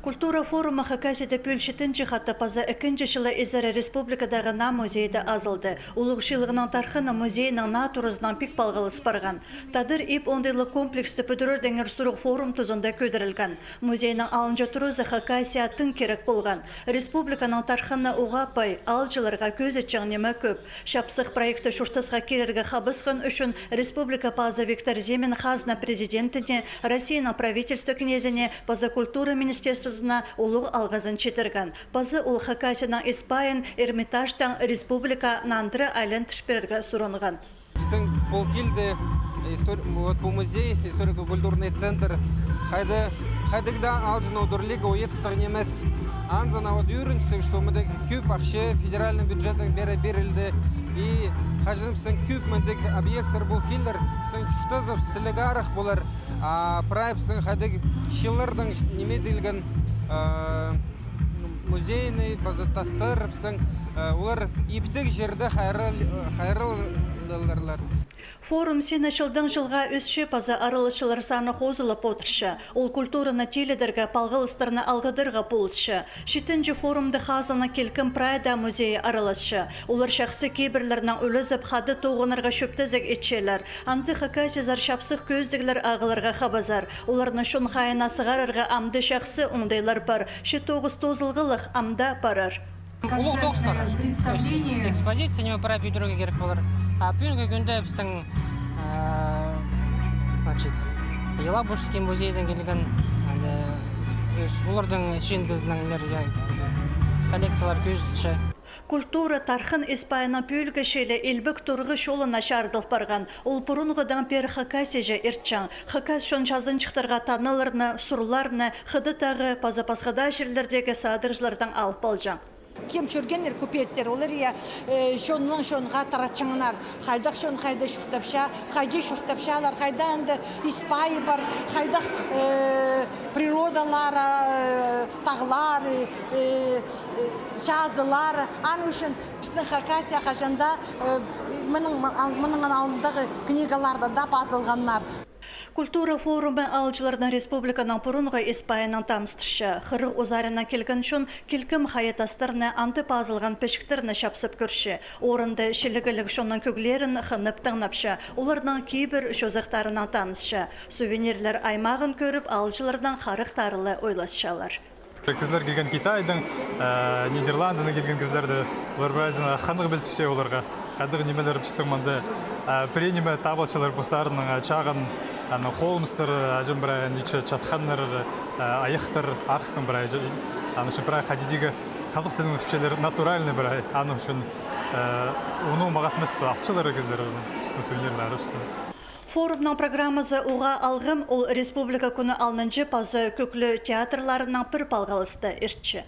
Культура форумы Хакасияда пөлшетінші хатта паза 2 жылы Изара республикадағы на музейді азылды. Улығшылығының тархына музейінің на турызынан пик балғалы спарған. Тадыр ип ондайлы комплексті пөдірір дәңір сұруқ форум тұзында көдірілген. Музейінің алынжа турызы Хакасия тың керек болған. Республиканың тархына уғапай, алжыларға көз етчіңнемі көп. Шапсық проекты шұртысға керерге қабысқын үшін Республика паза Виктор Земин қазына президентіне, Россияның правительство князіне, паза культура министерствосына улуг алғазын четірген. Пазы ол Хакасияның Испайын, Эрмитажтан республика нандыры айлен тішперерге сұранған. Бұл келді по музей, историко-культурный центр, қайдығда алжын аудырлығы ойетістігін емес. Анзана үйріністік, что мұдық көп ақшы федеральный бюджеттің берілді. И қажынымсың көп мұдық объекттер бұл келдір. Сың чүштізіп сілігарық болар. Прайпсың қайдық шылырдың немеделген музейный базатастыр. Олар ептік жерді қайрылдыларлар. Форум сені жылдың жылға өсші паза арылышылар саны қозылып отыршы. Ол культураны теледерге палғылыстарына алғыдырға болшы. Шетінші форумды қазаны келкім прайда музейі арылышы. Олар шақсы кейбірлерінің өлізіп қады тоғынарға шөптізік етшелер. Анзы Хакасия шапсық көздігілер ағыларға қабазар. Оларны шын қайына сығарырға амды шақсы оңдайлар бар. Шетоғыз тозылғылық амда барар. Улуг достар, экспозиция неме пара бүйдіруге керек болар. Бүгінгі күнде біздің Елабужский музейден келген олардың ішіндізінің коллекциялар көзілші. Культура тархын Испайна пөлгі шелі елбік тұрғы шолына шардыл барған. Ол бұрынғыдан пер Хакасия ерчан. Хакас шон жазынчықтарға таныларны, сұрларны, қыды тағы пазапасқада жерлердегі садыржылардан алып балжан. Кем чөргенер көпетсер, олар шонның шонға таратчыңынар, қайдақ шон қайды шұртапша, қайды шұртапшалар, қайда әнді Испайы бар, қайдақ природалар, тағылар, жазылар, ан үшін біздің Хакасия қажанда мұның алдындағы книгаларда да базылғанлар. Культура форумы алжылардан республиканың бұрынғы Испайының таныстыршы. Қырық озарына келген шын келкім хаятастарны анты пазылған пешіктеріні шапсып көрші. Орынды шілігілік шонның көглерін қынып тыңнапшы. Олардан кейбір шозықтарынан танысшы. Сувенерлер аймағын көріп алжылардан қарықтарылы ойласшалар. Кызлар келген Китайдың, Нидерландының келген кызларды олар біразына қанығы білтіше оларға. Қадығы немелер пістігманды пренеме табалшылар бұстарының чағын Холмстер, ажым бірай, ниче чатханнар, аяқтар, ақыстың бірай. Анышын бірай қадидегі қазық тілінің түпшелер натуральный бірай. Анышын оны мағатмыз ақтшылары кызлар, пістің сувенерлері пістің. Форумның программасы уға алғым ол республика күні 6-шы пазы көклі театрларының бір палғалысты ертші.